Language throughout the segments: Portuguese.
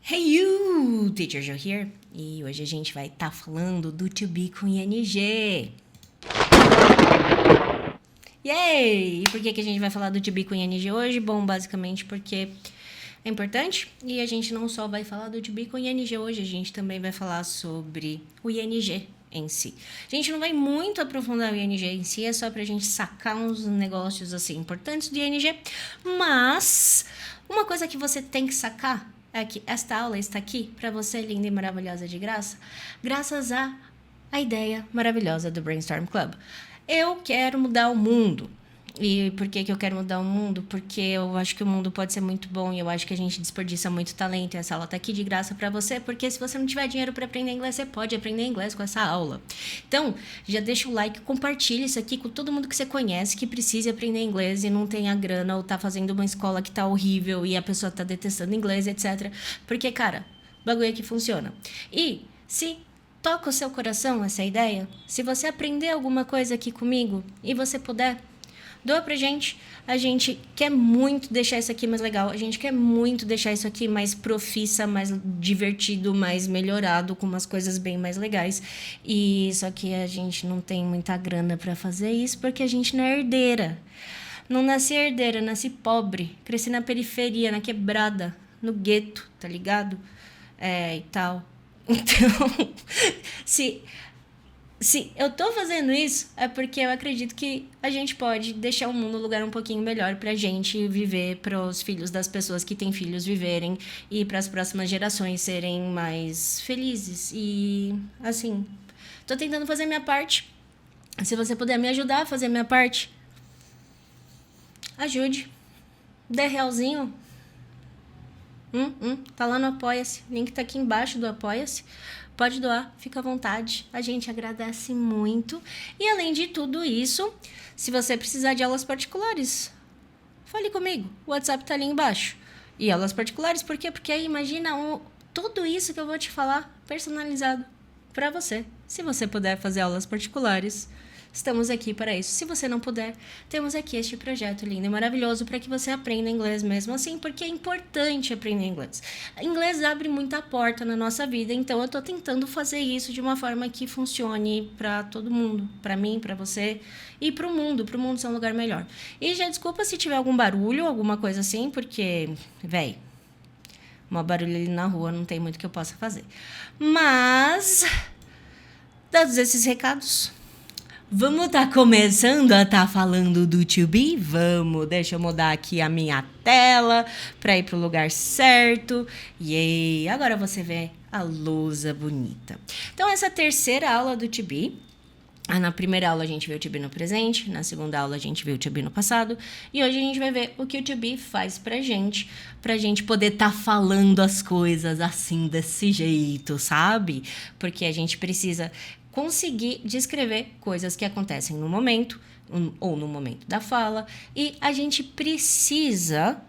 Hey you, Teacher Joe here. E hoje a gente vai estar falando do to be com ING. Yay! E por que a gente vai falar do to be com ING hoje? Bom, basicamente porque é importante e a gente não só vai falar do to be com ING hoje, a gente também vai falar sobre o ING em si. A gente não vai muito aprofundar o ING em si, é só pra gente sacar uns negócios assim importantes do ING, mas uma coisa que você tem que sacar é que esta aula está aqui para você, linda e maravilhosa de graça, graças a ideia maravilhosa do Brainstorm Club. Eu quero mudar o mundo. E por que eu quero mudar o mundo? Porque eu acho que o mundo pode ser muito bom e eu acho que a gente desperdiça muito talento e essa aula tá aqui de graça para você, porque se você não tiver dinheiro para aprender inglês, você pode aprender inglês com essa aula. Então, já deixa o like, compartilha isso aqui com todo mundo que você conhece que precisa aprender inglês e não tem a grana ou tá fazendo uma escola que tá horrível e a pessoa tá detestando inglês, etc. Porque, cara, bagulho aqui funciona. E se toca o seu coração essa ideia, se você aprender alguma coisa aqui comigo e você puder, doa pra gente. A gente quer muito deixar isso aqui mais legal. A gente quer muito deixar isso aqui mais profissa, mais divertido, mais melhorado, com umas coisas bem mais legais. E só que a gente não tem muita grana pra fazer isso, porque a gente não é herdeira. Não nasci herdeira, nasci pobre. Cresci na periferia, na quebrada, no gueto, tá ligado? E tal. Então, se eu tô fazendo isso, é porque eu acredito que a gente pode deixar o mundo um lugar um pouquinho melhor pra gente viver, pros filhos das pessoas que têm filhos viverem e pras próximas gerações serem mais felizes. E, assim, tô tentando fazer minha parte. Se você puder me ajudar a fazer minha parte, ajude. Dê realzinho. Tá lá no Apoia-se. O link tá aqui embaixo do Apoia-se. Pode doar, fica à vontade. A gente agradece muito. E além de tudo isso, se você precisar de aulas particulares, fale comigo. O WhatsApp tá ali embaixo. E aulas particulares, por quê? Porque aí imagina tudo isso que eu vou te falar personalizado para você. Se você puder fazer aulas particulares, estamos aqui para isso. Se você não puder, temos aqui este projeto lindo e maravilhoso para que você aprenda inglês mesmo assim, porque é importante aprender inglês. Inglês abre muita porta na nossa vida, então eu estou tentando fazer isso de uma forma que funcione para todo mundo, para mim, para você e para o mundo ser um lugar melhor. E já desculpa se tiver algum barulho, alguma coisa assim, porque, véi, uma barulho ali na rua, não tem muito que eu possa fazer. Mas, dados esses recados, vamos tá começando a tá falando do to be? Vamos, deixa eu mudar aqui a minha tela para ir pro lugar certo. Yay! Agora você vê a lousa bonita. Então, essa terceira aula do to be, na primeira aula a gente viu o to be no presente, na segunda aula a gente viu o to be no passado, e hoje a gente vai ver o que o to be faz pra gente poder tá falando as coisas assim, desse jeito, sabe? Porque a gente precisa conseguir descrever coisas que acontecem no momento, ou no momento da fala, e a gente precisa,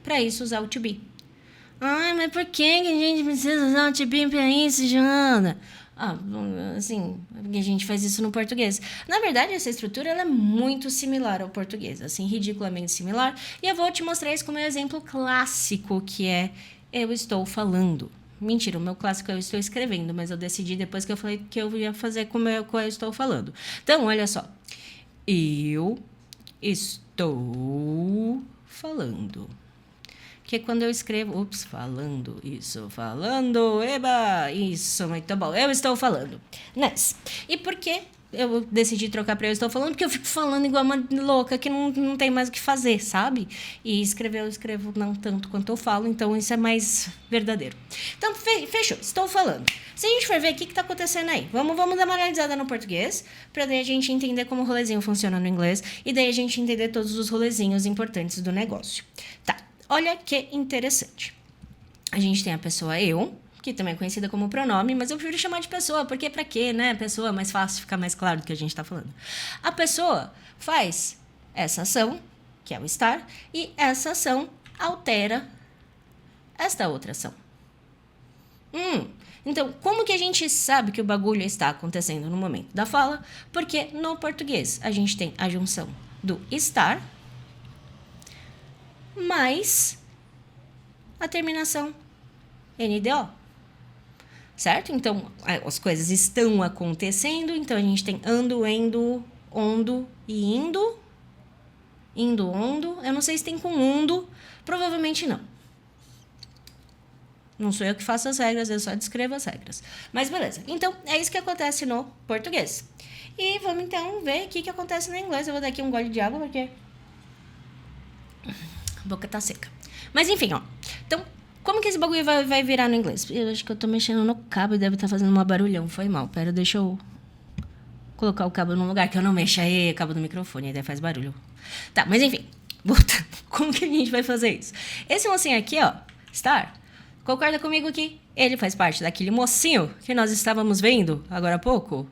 para isso, usar o to be. Ai, mas por que a gente precisa usar o to be pra isso, Joana? Assim, porque a gente faz isso no português. Na verdade, essa estrutura ela é muito similar ao português, assim, ridiculamente similar. E eu vou te mostrar isso como um exemplo clássico, que é eu estou falando. Mentira, o meu clássico é eu estou escrevendo, mas eu decidi depois que eu falei que eu ia fazer como eu estou falando. Então, olha só. Eu estou falando. Que quando eu escrevo, falando, eba, isso, muito bom, eu estou falando, nice. E por que eu decidi trocar para eu estou falando? Porque eu fico falando igual uma louca que não tem mais o que fazer, sabe? E escrever eu escrevo não tanto quanto eu falo, então isso é mais verdadeiro. Então, fechou, estou falando. Se a gente for ver o que está acontecendo aí, vamos dar uma analisada no português, para daí a gente entender como o rolezinho funciona no inglês, e daí a gente entender todos os rolezinhos importantes do negócio. Tá. Olha que interessante. A gente tem a pessoa eu, que também é conhecida como pronome, mas eu prefiro chamar de pessoa, porque pra quê, né? Pessoa é mais fácil, ficar mais claro do que a gente tá falando. A pessoa faz essa ação, que é o estar, e essa ação altera esta outra ação. Então, como que a gente sabe que o bagulho está acontecendo no momento da fala? Porque no português a gente tem a junção do estar mais a terminação NDO. Certo? Então, as coisas estão acontecendo. Então, a gente tem ando, endo, ondo e indo. Indo, ondo. Eu não sei se tem com undo. Provavelmente não. Não sou eu que faço as regras, eu só descrevo as regras. Mas beleza. Então, é isso que acontece no português. E vamos então ver o que acontece no inglês. Eu vou dar aqui um gole de água porque a boca tá seca. Mas enfim, ó. Então, como que esse bagulho vai virar no inglês? Eu acho que eu tô mexendo no cabo e deve estar fazendo uma barulhão. Foi mal. Pera, deixa eu colocar o cabo num lugar que eu não mexo. Aí, cabo do microfone, aí faz barulho. Tá, mas enfim. Voltando. Como que a gente vai fazer isso? Esse mocinho aqui, ó. Star. Concorda comigo que ele faz parte daquele mocinho que nós estávamos vendo agora há pouco,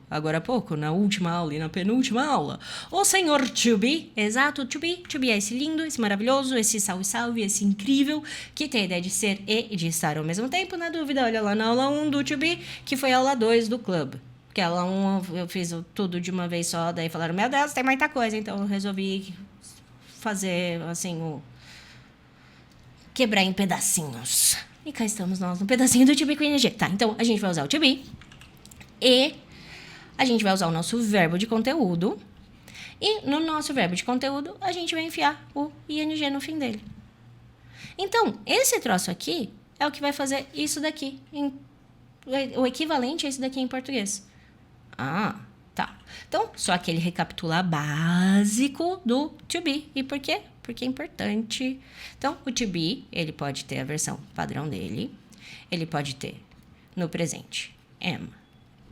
na última aula e na penúltima aula. O senhor To Be, exato, To Be. To Be é esse lindo, esse maravilhoso, esse salve, esse incrível, que tem a ideia de ser e de estar ao mesmo tempo. Na dúvida, olha lá na aula 1 do To Be, que foi a aula 2 do Club. Porque a aula 1 eu fiz tudo de uma vez só, daí falaram, meu Deus, tem muita coisa, então eu resolvi fazer, assim, quebrar em pedacinhos. E cá estamos nós no pedacinho do To Be com ING. Tá, então a gente vai usar o To Be. E a gente vai usar o nosso verbo de conteúdo. E no nosso verbo de conteúdo, a gente vai enfiar o ING no fim dele. Então, esse troço aqui é o que vai fazer isso daqui. O equivalente a isso daqui em português. Ah, tá. Então, só aquele recapitular básico do To Be. E por quê? Porque é importante. Então, o To Be, ele pode ter a versão padrão dele. Ele pode ter no presente am,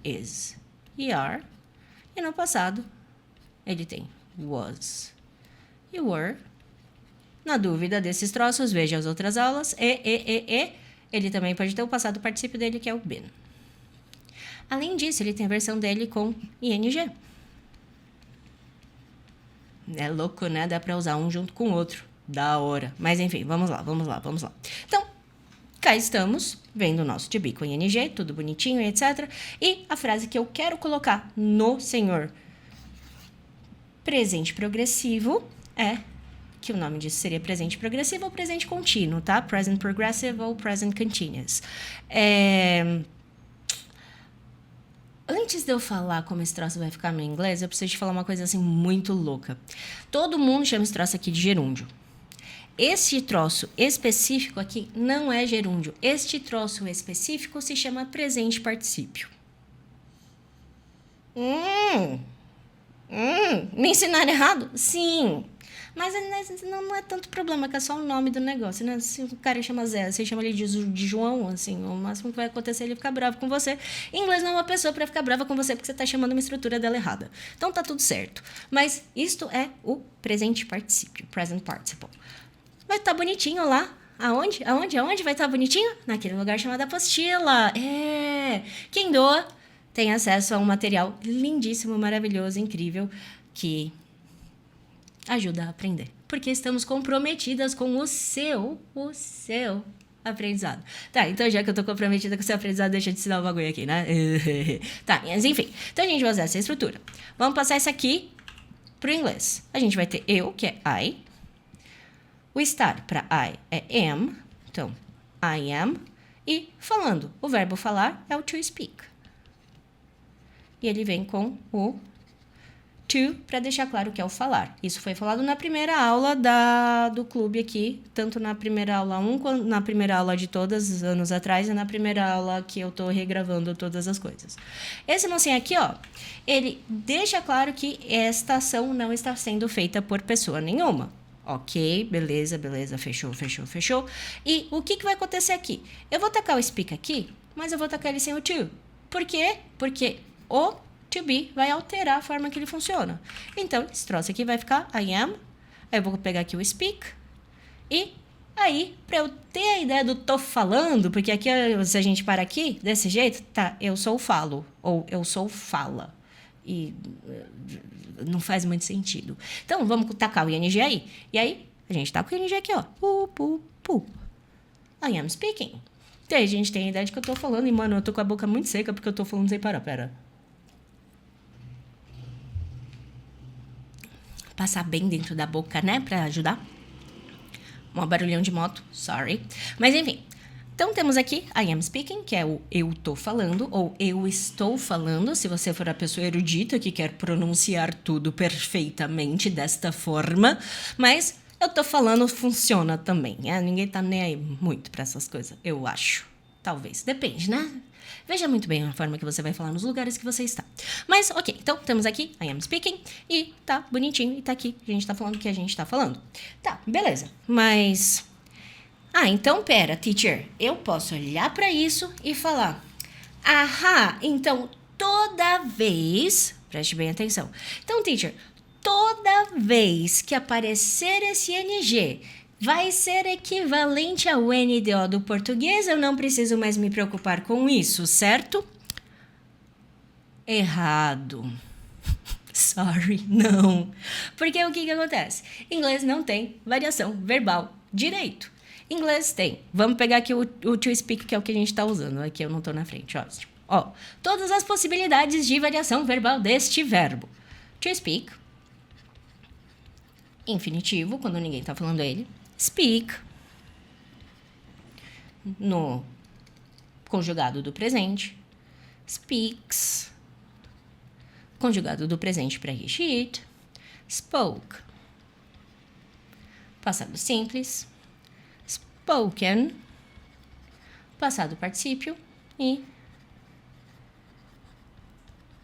is e are. E no passado, ele tem was e were. Na dúvida desses troços, veja as outras aulas. Ele também pode ter o passado particípio dele, que é o been. Além disso, ele tem a versão dele com ing. É louco, né? Dá pra usar um junto com o outro. Da hora. Mas enfim, vamos lá. Então, cá estamos, vendo o nosso To Be com ing, tudo bonitinho e etc. E a frase que eu quero colocar no senhor presente progressivo é, que o nome disso seria presente progressivo ou presente contínuo, tá? Present progressive ou present continuous. Antes de eu falar como esse troço vai ficar no inglês, eu preciso te falar uma coisa assim muito louca. Todo mundo chama esse troço aqui de gerúndio. Este troço específico aqui não é gerúndio. Este troço específico se chama presente particípio. Me ensinaram errado? Sim. Mas não é tanto problema, que é só o nome do negócio, né? Se o cara chama Zé, você chama ele de João, assim, o máximo que vai acontecer é ele ficar bravo com você. Em inglês não é uma pessoa para ficar brava com você porque você tá chamando uma estrutura dela errada. Então tá tudo certo. Mas isto é o presente particípio, present participle. Vai estar bonitinho lá. Aonde vai estar bonitinho? Naquele lugar chamado apostila. Quem doa tem acesso a um material lindíssimo, maravilhoso, incrível, que ajuda a aprender. Porque estamos comprometidas com o seu aprendizado. Tá, então já que eu tô comprometida com o seu aprendizado, deixa eu te ensinar o bagulho aqui, né? Tá, mas enfim. Então a gente vai usar essa estrutura. Vamos passar isso aqui pro inglês. A gente vai ter eu, que é I. O estar para I é am. Então, I am. E falando. O verbo falar é o to speak. E ele vem com o to, para deixar claro que é o falar. Isso foi falado na primeira aula do clube aqui, tanto na primeira aula 1, quanto na primeira aula de todos anos atrás, e na primeira aula que eu tô regravando todas as coisas. Esse mocinho aqui, ó, ele deixa claro que esta ação não está sendo feita por pessoa nenhuma. Ok, beleza, fechou. E o que vai acontecer aqui? Eu vou tacar o speak aqui, mas eu vou tacar ele sem o to. Por quê? Porque o to be vai alterar a forma que ele funciona. Então, esse troço aqui vai ficar I am. Aí eu vou pegar aqui o speak. E aí, para eu ter a ideia do tô falando, porque aqui, se a gente parar aqui, desse jeito, tá, eu sou falo, ou eu sou fala. E não faz muito sentido. Então, vamos tacar o ing aí. E aí, a gente tá com o ing aqui, ó. I am speaking. Então, a gente tem a ideia de que eu tô falando. E, mano, eu tô com a boca muito seca porque eu tô falando sem parar. Pera. Passar bem dentro da boca, né? Pra ajudar. Um barulhão de moto. Sorry. Mas, enfim. Então, temos aqui I am speaking, que é o eu tô falando, ou eu estou falando, se você for a pessoa erudita que quer pronunciar tudo perfeitamente desta forma, mas eu tô falando funciona também, né? Ninguém tá nem aí muito pra essas coisas, eu acho. Talvez, depende, né? Veja muito bem a forma que você vai falar nos lugares que você está. Mas, ok, então temos aqui I am speaking e tá bonitinho e tá aqui, a gente tá falando o que a gente tá falando. Tá, beleza, mas... então pera, teacher, eu posso olhar para isso e falar, então toda vez, preste bem atenção, então teacher, toda vez que aparecer esse NG vai ser equivalente ao NDO do português, eu não preciso mais me preocupar com isso, certo? Errado. Sorry, não. Porque o que acontece? Inglês não tem variação verbal direito. Inglês tem. Vamos pegar aqui o to speak, que é o que a gente está usando. Aqui eu não estou na frente, ó. Todas as possibilidades de variação verbal deste verbo. To speak. Infinitivo, quando ninguém está falando ele. Speak. No conjugado do presente. Speaks. Conjugado do presente para he, she, it. Spoke. Passado simples. Spoken, passado particípio, e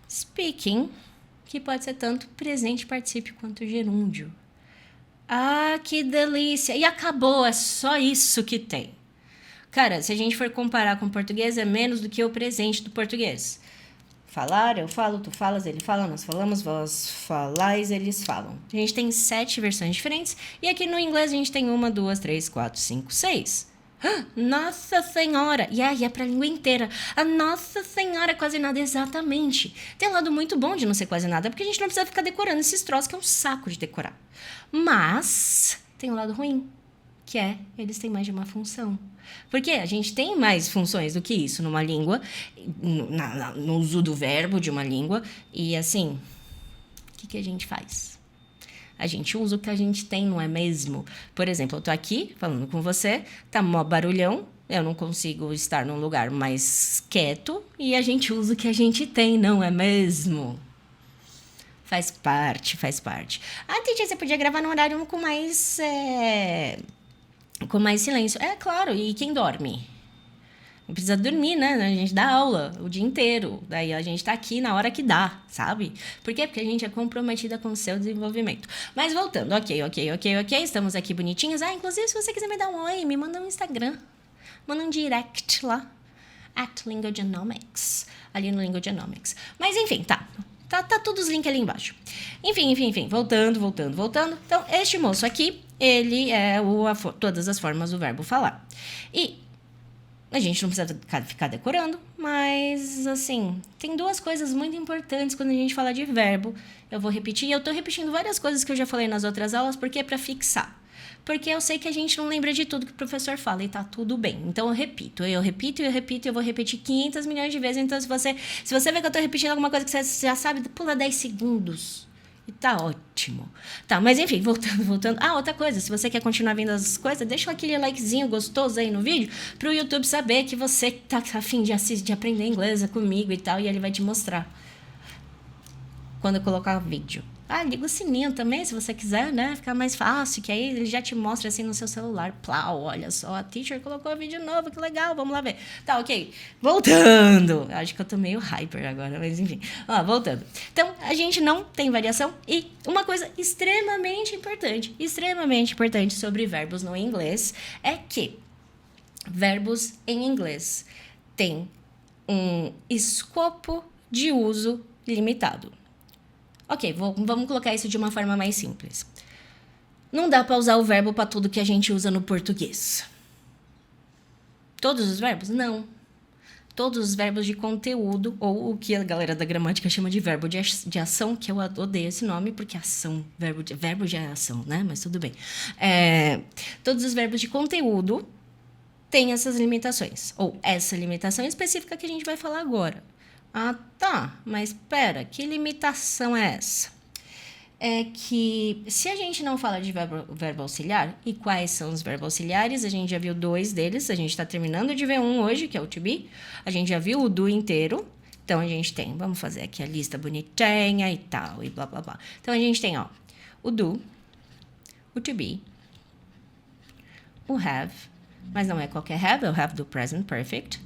speaking, que pode ser tanto presente particípio quanto gerúndio. Que delícia! E acabou, é só isso que tem. Cara, se a gente for comparar com o português, é menos do que o presente do português. Falar, eu falo, tu falas, ele fala, nós falamos, vós falais, eles falam. A gente tem 7 versões diferentes. E aqui no inglês a gente tem 1, 2, 3, 4, 5, 6. Nossa Senhora! E é pra língua inteira. A Nossa Senhora é quase nada, exatamente. Tem um lado muito bom de não ser quase nada, porque a gente não precisa ficar decorando esses troços, que é um saco de decorar. Mas tem um lado ruim, que é eles têm mais de uma função. Porque a gente tem mais funções do que isso numa língua, no uso do verbo de uma língua. E assim, o que a gente faz? A gente usa o que a gente tem, não é mesmo? Por exemplo, eu tô aqui falando com você, tá mó barulhão, eu não consigo estar num lugar mais quieto, e a gente usa o que a gente tem, não é mesmo? Faz parte, faz parte. Tia, você podia gravar num horário com mais silêncio. É claro, e quem dorme? Não precisa dormir, né? A gente dá aula o dia inteiro. Daí a gente tá aqui na hora que dá, sabe? Por quê? Porque a gente é comprometida com o seu desenvolvimento. Mas voltando, ok. Estamos aqui bonitinhos. Inclusive, se você quiser me dar um oi, me manda um Instagram. Manda um direct lá. @lingogenomics. Ali no Lingogenomics. Mas enfim, tá. Tá todos os links ali embaixo. Enfim. Voltando. Então, este moço aqui, ele é todas as formas do verbo falar. E a gente não precisa ficar decorando, mas, assim, tem 2 coisas muito importantes quando a gente fala de verbo. Eu vou repetir, e eu tô repetindo várias coisas que eu já falei nas outras aulas, porque é pra fixar. Porque eu sei que a gente não lembra de tudo que o professor fala e tá tudo bem. Então eu repito, eu vou repetir 500 milhões de vezes. Então se você vê que eu tô repetindo alguma coisa que você já sabe, pula 10 segundos. E tá ótimo. Tá, mas enfim, voltando. Outra coisa, se você quer continuar vendo as coisas, deixa aquele likezinho gostoso aí no vídeo pro YouTube saber que você tá a fim de aprender inglês comigo e tal, e ele vai te mostrar quando eu colocar o vídeo. Liga o sininho também, se você quiser, né? Ficar mais fácil, que aí ele já te mostra assim no seu celular. Plau, olha só, a teacher colocou um vídeo novo, que legal, vamos lá ver. Tá, ok. Voltando. Acho que eu tô meio hyper agora, mas enfim. Voltando. Então, a gente não tem variação. E uma coisa extremamente importante sobre verbos no inglês é que verbos em inglês têm um escopo de uso limitado. Ok, vamos colocar isso de uma forma mais simples. Não dá para usar o verbo para tudo que a gente usa no português. Todos os verbos? Não. Todos os verbos de conteúdo, ou o que a galera da gramática chama de verbo de ação, que eu odeio esse nome, porque ação, verbo de ação, né? Mas tudo bem. Todos os verbos de conteúdo têm essas limitações, ou essa limitação específica que a gente vai falar agora. Tá, mas pera, que limitação é essa? é que se a gente não fala de verbo auxiliar, e quais são os verbos auxiliares, a gente já viu 2 deles, a gente está terminando de ver um hoje, que é o to be, a gente já viu o do inteiro, então a gente tem, vamos fazer aqui a lista bonitinha e tal, e blá blá blá. Então a gente tem, ó, o do, o to be, o have, mas não é qualquer have, é o have do present perfect.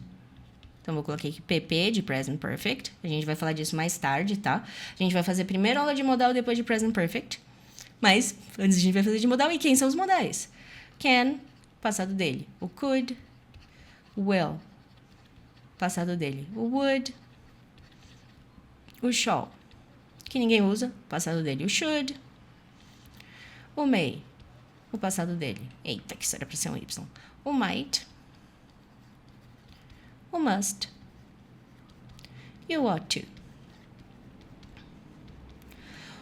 Então, vou colocar aqui PP de Present Perfect. A gente vai falar disso mais tarde, tá? A gente vai fazer primeiro aula de modal, depois de Present Perfect. Mas, antes a gente vai fazer de modal. E quem são os modais? Can, passado dele. O could. Will, passado dele. O would. O shall, que ninguém usa. Passado dele. O should. O may, o passado dele. Eita, que isso era pra ser um Y. O might. O must e o ought to.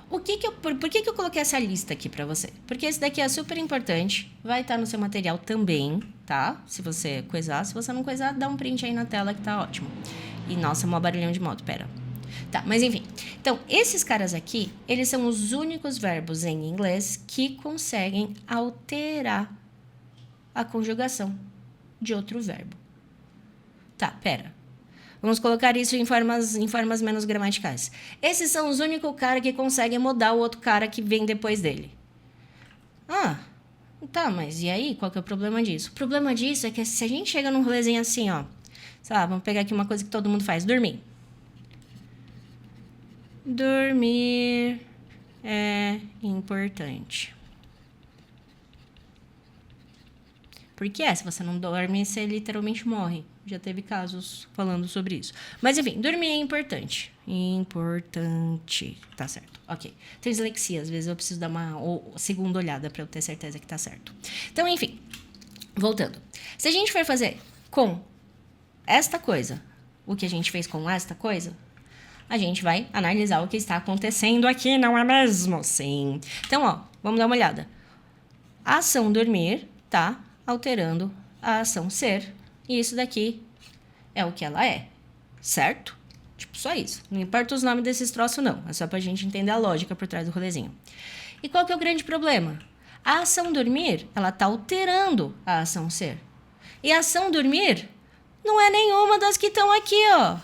Por que eu coloquei essa lista aqui para você? Porque esse daqui é super importante, vai estar no seu material também, tá? Se você coisar, se você não coisar, dá um print aí na tela que tá ótimo. E nossa, mó barulhão de moto, pera. Tá, mas enfim. Então, esses caras aqui, eles são os únicos verbos em inglês que conseguem alterar a conjugação de outro verbo. Tá, pera. Vamos colocar isso em formas menos gramaticais. Esses são os únicos caras que conseguem mudar o outro cara que vem depois dele. Ah, tá, mas e aí? Qual que é o problema disso? O problema disso é que se a gente chega num rolezinho assim, ó. Sei lá, vamos pegar aqui uma coisa que todo mundo faz. Dormir. Dormir é importante. Porque se você não dorme, você literalmente morre. Já teve casos falando sobre isso. Mas, enfim, dormir é importante. Importante. Tá certo. Ok. Tem dislexia. Às vezes eu preciso dar uma segunda olhada para eu ter certeza que tá certo. Então, enfim. Voltando. Se a gente for fazer com esta coisa, o que a gente fez com esta coisa, a gente vai analisar o que está acontecendo aqui, não é mesmo? Sim. Então, ó, vamos dar uma olhada. A ação dormir tá alterando a ação ser. E isso daqui é o que ela é, certo? Tipo, só isso. Não importa os nomes desses troços, não. É só pra gente entender a lógica por trás do rolezinho. E qual que é o grande problema? A ação dormir, ela tá alterando a ação ser. E a ação dormir não é nenhuma das que estão aqui, ó.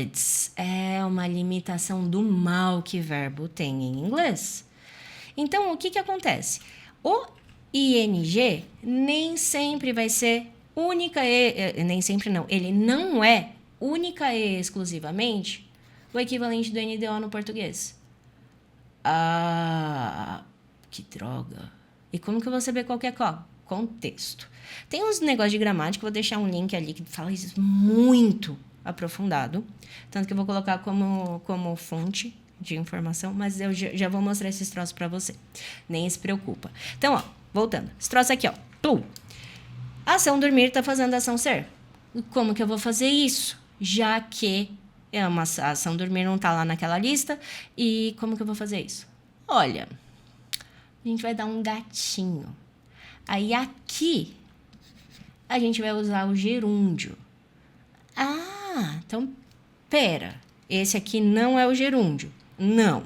Puts, é uma limitação do mal que verbo tem em inglês. Então, o que acontece? O ing nem sempre vai ser única nem sempre não, ele não é única e exclusivamente o equivalente do NDO no português. Ah, que droga. E como que eu vou saber qual que é qual? Contexto. Tem uns negócios de gramática, vou deixar um link ali que fala isso muito aprofundado, tanto que eu vou colocar como fonte de informação, mas eu já vou mostrar esses troços pra você. Nem se preocupa. Então, ó, voltando. Esse troço aqui, ó. A ação dormir tá fazendo a ação ser. Como que eu vou fazer isso? Já que a ação dormir não tá lá naquela lista. E como que eu vou fazer isso? Olha, a gente vai dar um gatinho. Aí aqui, a gente vai usar o gerúndio. Ah, então, pera. Esse aqui não é o gerúndio. Não.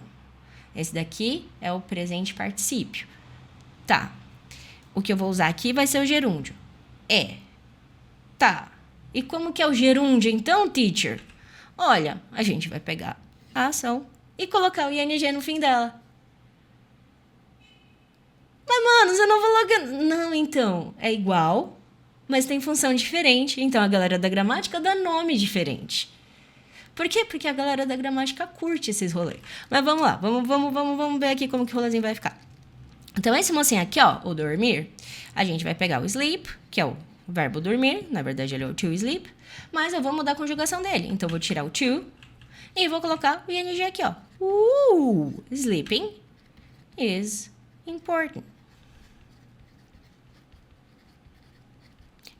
Esse daqui é o presente particípio. Tá. O que eu vou usar aqui vai ser o gerúndio. Tá. E como que é o gerúndio então, teacher? Olha, a gente vai pegar a ação e colocar o ing no fim dela. Mas, mano, você não falou que... Não, então, é igual, mas tem função diferente. Então, a galera da gramática dá nome diferente. Por quê? Porque a galera da gramática curte esses rolês. Mas vamos lá, vamos ver aqui como que o rolezinho vai ficar. Então, esse mocinho aqui, ó, o dormir, a gente vai pegar o sleep, que é o verbo dormir. Na verdade, ele é o to sleep. Mas eu vou mudar a conjugação dele. Então, eu vou tirar o to e vou colocar o ing aqui, ó. Sleeping is important.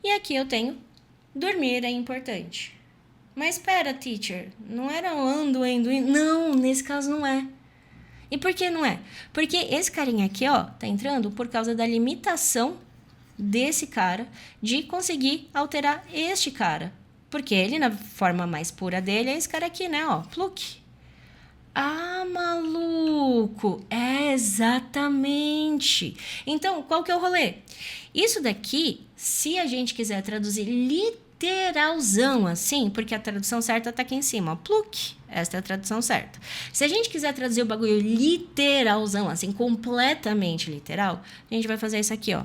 E aqui eu tenho dormir é importante. Mas espera, teacher, não era ando, indo, indo. Não, nesse caso não é. E por que não é? Porque esse carinha aqui, ó, tá entrando por causa da limitação desse cara de conseguir alterar este cara. Porque ele, na forma mais pura dele, é esse cara aqui, né, ó, pluck. Ah, maluco! É exatamente. Então, qual que é o rolê? Isso daqui, se a gente quiser traduzir literalzão assim, porque a tradução certa tá aqui em cima, ó, pluk. Esta é a tradução certa. Se a gente quiser traduzir o bagulho literalzão, assim, completamente literal, a gente vai fazer isso aqui, ó.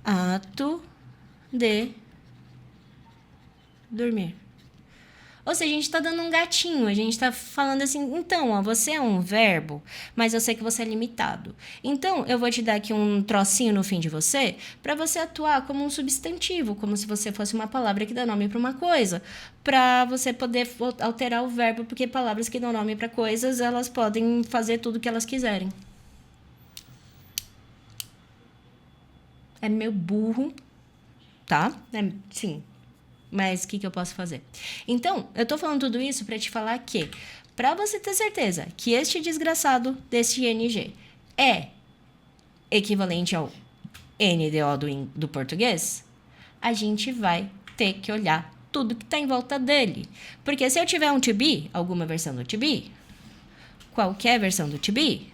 Ato de dormir. Ou seja, a gente tá dando um gatinho, a gente tá falando assim, então, ó, você é um verbo, mas eu sei que você é limitado. Então, eu vou te dar aqui um trocinho no fim de você, para você atuar como um substantivo, como se você fosse uma palavra que dá nome para uma coisa, para você poder alterar o verbo, porque palavras que dão nome para coisas, elas podem fazer tudo o que elas quiserem. É meio burro, tá? Sim. Mas o que eu posso fazer? Então, eu tô falando tudo isso para te falar que, para você ter certeza que este desgraçado desse ING é equivalente ao NDO do português, a gente vai ter que olhar tudo que tá em volta dele. Porque se eu tiver um to be, alguma versão do to be, qualquer versão do to be,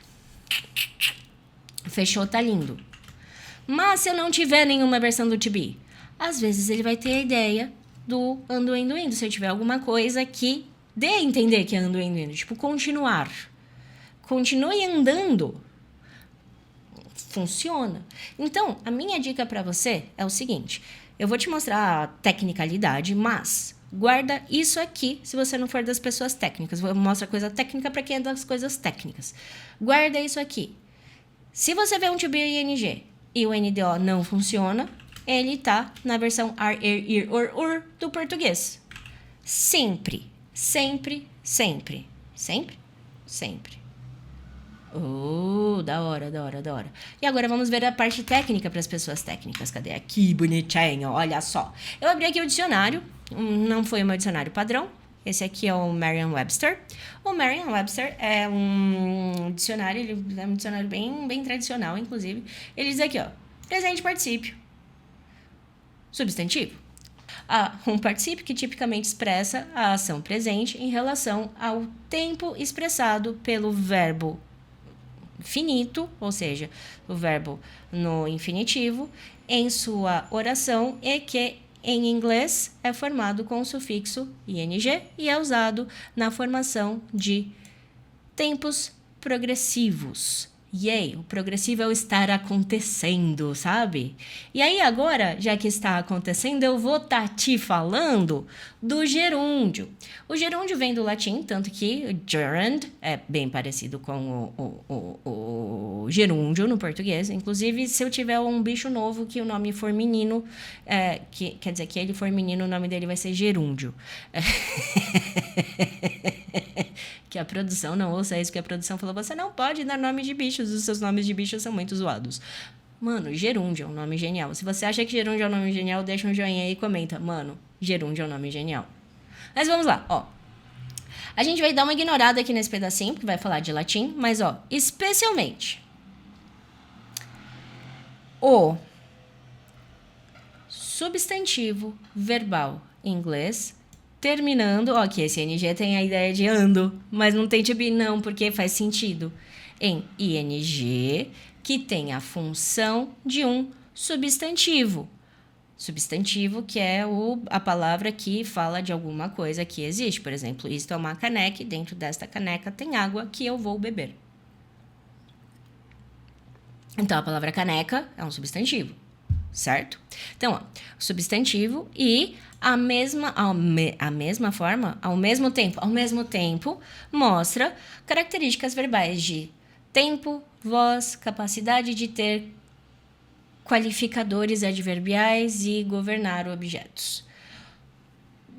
fechou, tá lindo. Mas se eu não tiver nenhuma versão do to be, às vezes ele vai ter a ideia do ando, indo, indo. Se eu tiver alguma coisa que dê a entender que é ando, indo, indo. Tipo, continuar. Continue andando. Funciona. Então, a minha dica para você é o seguinte. Eu vou te mostrar a tecnicalidade, mas guarda isso aqui se você não for das pessoas técnicas. Vou mostrar coisa técnica para quem é das coisas técnicas. Guarda isso aqui. Se você vê um to be ing e o NDO não funciona, ele tá na versão ar, ir, or do português. Sempre, sempre, sempre. Sempre? Sempre. Da hora, da hora, da hora. E agora vamos ver a parte técnica para as pessoas técnicas. Cadê? Aqui, bonitinho, olha só. Eu abri aqui o dicionário, não foi o meu dicionário padrão. Esse aqui é o Merriam-Webster. O Merriam-Webster é um dicionário, ele é um dicionário bem tradicional, inclusive. Ele diz aqui, ó, presente particípio. Substantivo. Um particípio que tipicamente expressa a ação presente em relação ao tempo expressado pelo verbo finito, ou seja, o verbo no infinitivo, em sua oração e que em inglês é formado com o sufixo ing e é usado na formação de tempos progressivos. Yay, o progressivo é o estar acontecendo, sabe? E aí agora, já que está acontecendo, eu vou estar te falando do gerúndio. O gerúndio vem do latim, tanto que gerund é bem parecido com o gerúndio no português. Inclusive, se eu tiver um bicho novo que o nome for menino, quer dizer que ele for menino, o nome dele vai ser gerúndio. Que a produção não ouça isso, que a produção falou, você não pode dar nome de bichos, os seus nomes de bichos são muito zoados. Mano, gerúndio é um nome genial. Se você acha que gerúndio é um nome genial, deixa um joinha aí e comenta. Mano, gerúndio é um nome genial. Mas vamos lá, ó. A gente vai dar uma ignorada aqui nesse pedacinho, porque vai falar de latim, mas ó, especialmente o substantivo verbal em inglês terminando, ó, que esse ing tem a ideia de ando, mas não tem to be não, porque faz sentido. Em ing, que tem a função de um substantivo. Substantivo que é a palavra que fala de alguma coisa que existe. Por exemplo, isto é uma caneca e dentro desta caneca tem água que eu vou beber. Então, a palavra caneca é um substantivo, certo? Então, ó, substantivo e ao mesmo tempo, mostra características verbais de tempo, voz, capacidade de ter qualificadores adverbiais e governar objetos.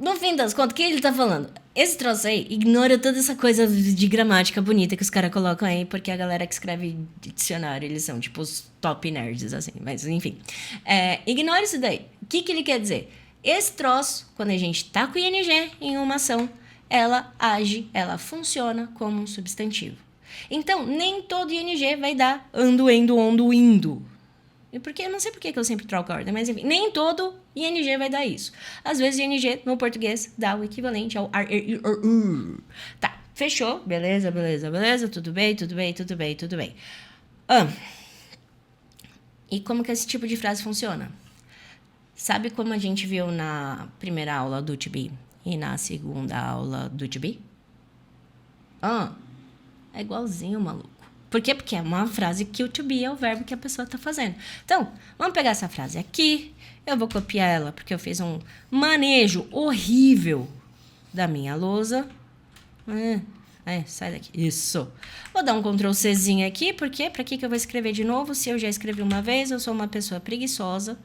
No fim das contas, o que ele tá falando? Esse troço aí ignora toda essa coisa de gramática bonita que os caras colocam aí, porque a galera que escreve dicionário, eles são tipo os top nerds, assim, mas enfim. Ignora isso daí. O que ele quer dizer? Esse troço, quando a gente tá com ing em uma ação, ela age, ela funciona como um substantivo. Então, nem todo ing vai dar ando, endo, ondo, indo. E porque eu não sei por que eu sempre troco a ordem, mas enfim, nem todo ing vai dar isso. Às vezes ing no português dá o equivalente ao ar, ir, or, Tá. Fechou? Beleza, beleza, beleza. Tudo bem, tudo bem, tudo bem, tudo bem. E como que esse tipo de frase funciona? Sabe como a gente viu na primeira aula do to be e na segunda aula do to be? É igualzinho, maluco. Por quê? Porque é uma frase que o to be é o verbo que a pessoa tá fazendo. Então, vamos pegar essa frase aqui. Eu vou copiar ela porque eu fiz um manejo horrível da minha lousa. Sai daqui. Isso. Vou dar um Ctrl Czinho aqui, porque pra que eu vou escrever de novo? Se eu já escrevi uma vez, eu sou uma pessoa preguiçosa.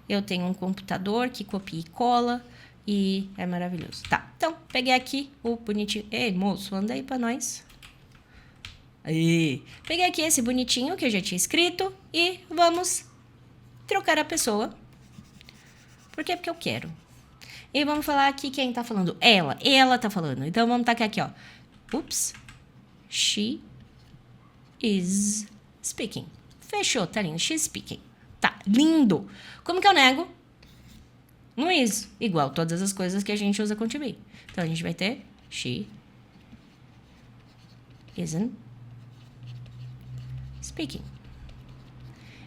Eu tenho um computador que copia e cola e é maravilhoso. Tá, então, peguei aqui o bonitinho. Ei, moço, anda aí pra nós. Aí. Peguei aqui esse bonitinho que eu já tinha escrito e vamos trocar a pessoa. Por quê? Porque eu quero. E vamos falar aqui quem tá falando. Ela tá falando. Então, vamos tacar aqui, ó. Oops. She is speaking. Fechou, tá lindo. She's speaking. Tá, lindo. Como que eu nego? No is. Igual todas as coisas que a gente usa com to be. Então, a gente vai ter she isn't speaking.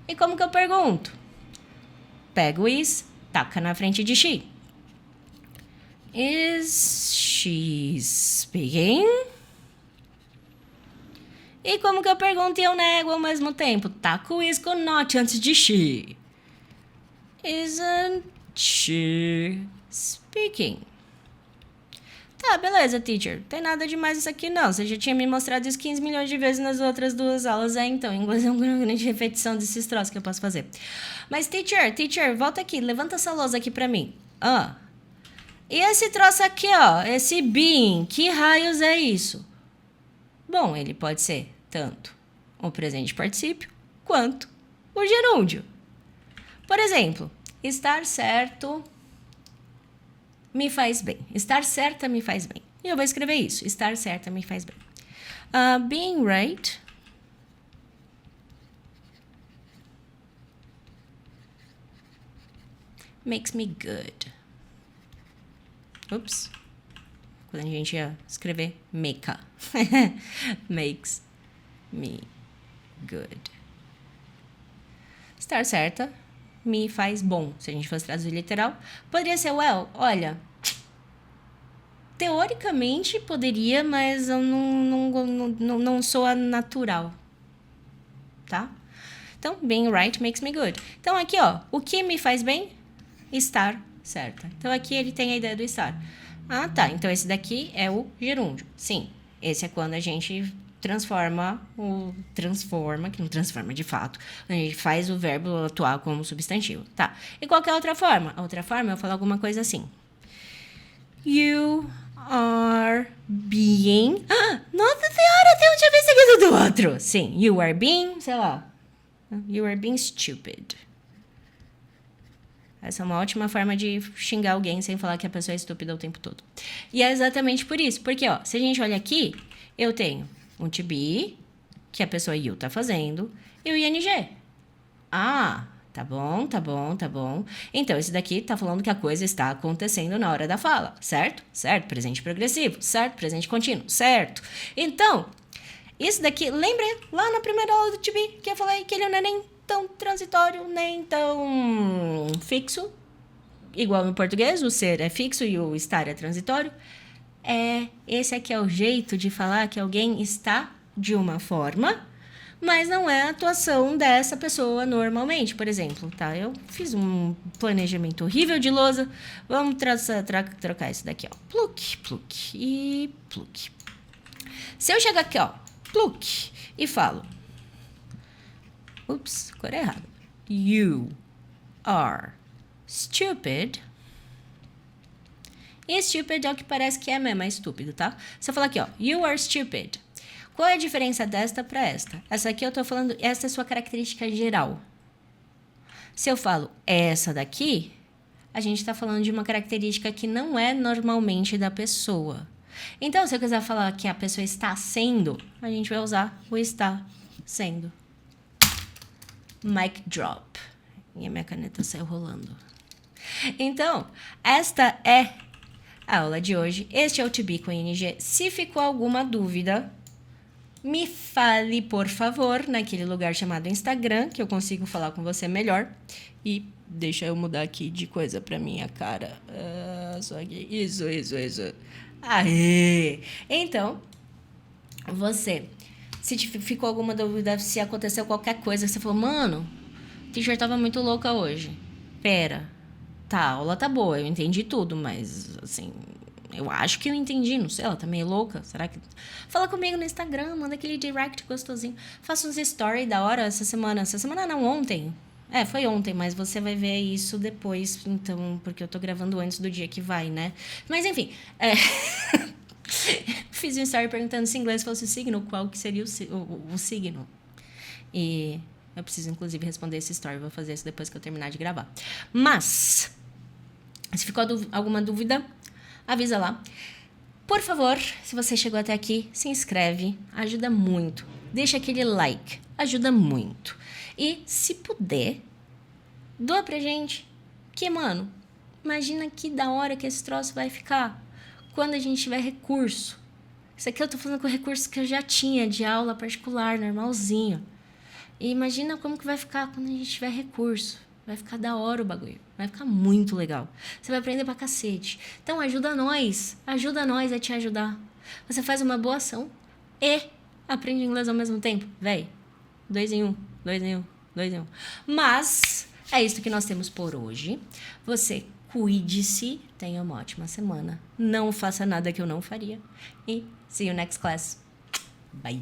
E como que eu pergunto? Pego o is, taca na frente de she. Is she speaking? E como que eu pergunto e eu nego ao mesmo tempo? Taco o is com not antes de she. Isn't she speaking? Tá, beleza, teacher. Tem nada demais isso aqui, não. Você já tinha me mostrado isso 15 milhões de vezes nas outras duas aulas. Então, inglês é uma grande repetição desses troços que eu posso fazer. Mas, teacher, volta aqui. Levanta essa lousa aqui pra mim. E esse troço aqui, ó. Esse being. Que raios é isso? Bom, ele pode ser tanto o presente particípio quanto o gerúndio. Por exemplo, estar certo me faz bem. Estar certa me faz bem. E eu vou escrever isso. Estar certa me faz bem. Being right makes me good. Ups. Quando a gente ia escrever make. Makes me good. Estar certa me faz bom. Se a gente fosse traduzir literal, poderia ser, olha, teoricamente poderia, mas eu não sou a natural, tá? Então, being right makes me good. Então, aqui, ó, o que me faz bem? Estar certa. Então, aqui ele tem a ideia do estar. Tá, então esse daqui é o gerúndio. Sim, esse é quando a gente transforma, que não transforma de fato, a gente faz o verbo atuar como substantivo, tá? E qual que é a outra forma? A outra forma é eu falar alguma coisa assim. You are being... Nossa senhora, até eu tinha esquecido do outro. Sim, you are being, sei lá. You are being stupid. Essa é uma ótima forma de xingar alguém sem falar que a pessoa é estúpida o tempo todo. E é exatamente por isso. Porque, ó, se a gente olha aqui, eu tenho um to be, que a pessoa you tá fazendo, e o ing. Tá bom. Então, esse daqui tá falando que a coisa está acontecendo na hora da fala, certo? Certo, presente progressivo, certo, presente contínuo, certo. Então, isso daqui, lembra lá na primeira aula do to be, que eu falei que ele não é nem tão transitório, nem tão fixo, igual no português, o ser é fixo e o estar é transitório. Esse aqui é o jeito de falar que alguém está de uma forma, mas não é a atuação dessa pessoa normalmente. Por exemplo, tá? Eu fiz um planejamento horrível de lousa. Vamos trocar isso daqui, ó. Pluk e pluk. Se eu chegar aqui, ó, pluk, e falo... Ups, cor errada. You are stupid. E stupid é o que parece que é mesmo, é estúpido, tá? Se eu falar aqui, ó, you are stupid. Qual é a diferença desta para esta? Essa aqui eu tô falando, essa é a sua característica geral. Se eu falo essa daqui, a gente tá falando de uma característica que não é normalmente da pessoa. Então, se eu quiser falar que a pessoa está sendo, a gente vai usar o está sendo. Mic drop. E a minha caneta saiu rolando. Então, esta é a aula de hoje. Este é o To Be com ING. Se ficou alguma dúvida, me fale, por favor, naquele lugar chamado Instagram, que eu consigo falar com você melhor. E deixa eu mudar aqui de coisa pra minha cara. Só que isso. Aê! Então, se ficou alguma dúvida, se aconteceu qualquer coisa, você falou, mano, a t-shirt tava muito louca hoje. Pera, tá, a aula tá boa, eu entendi tudo, mas, assim, eu acho que eu entendi, não sei, ela tá meio louca, será que... Fala comigo no Instagram, manda aquele direct gostosinho. Faça uns stories da hora essa semana não, ontem. Foi ontem, mas você vai ver isso depois, então, porque eu tô gravando antes do dia que vai, né? Mas, enfim, fiz um story perguntando se inglês fosse o signo, qual que seria o signo. E eu preciso, inclusive, responder esse story, vou fazer isso depois que eu terminar de gravar. Mas, se ficou alguma dúvida, avisa lá. Por favor, se você chegou até aqui, se inscreve, ajuda muito. Deixa aquele like, ajuda muito. E, se puder, doa pra gente. Que, mano, imagina que da hora que esse troço vai ficar quando a gente tiver recurso. Isso aqui eu tô falando com recurso que eu já tinha de aula particular, normalzinho. E imagina como que vai ficar quando a gente tiver recurso. Vai ficar da hora o bagulho. Vai ficar muito legal. Você vai aprender pra cacete. Então ajuda nós. Ajuda nós a te ajudar. Você faz uma boa ação e aprende inglês ao mesmo tempo. Véi, 2 em 1, 2 em 1, 2 em 1. Mas é isso que nós temos por hoje. Você cuide-se. Tenha uma ótima semana. Não faça nada que eu não faria. E see you next class. Bye.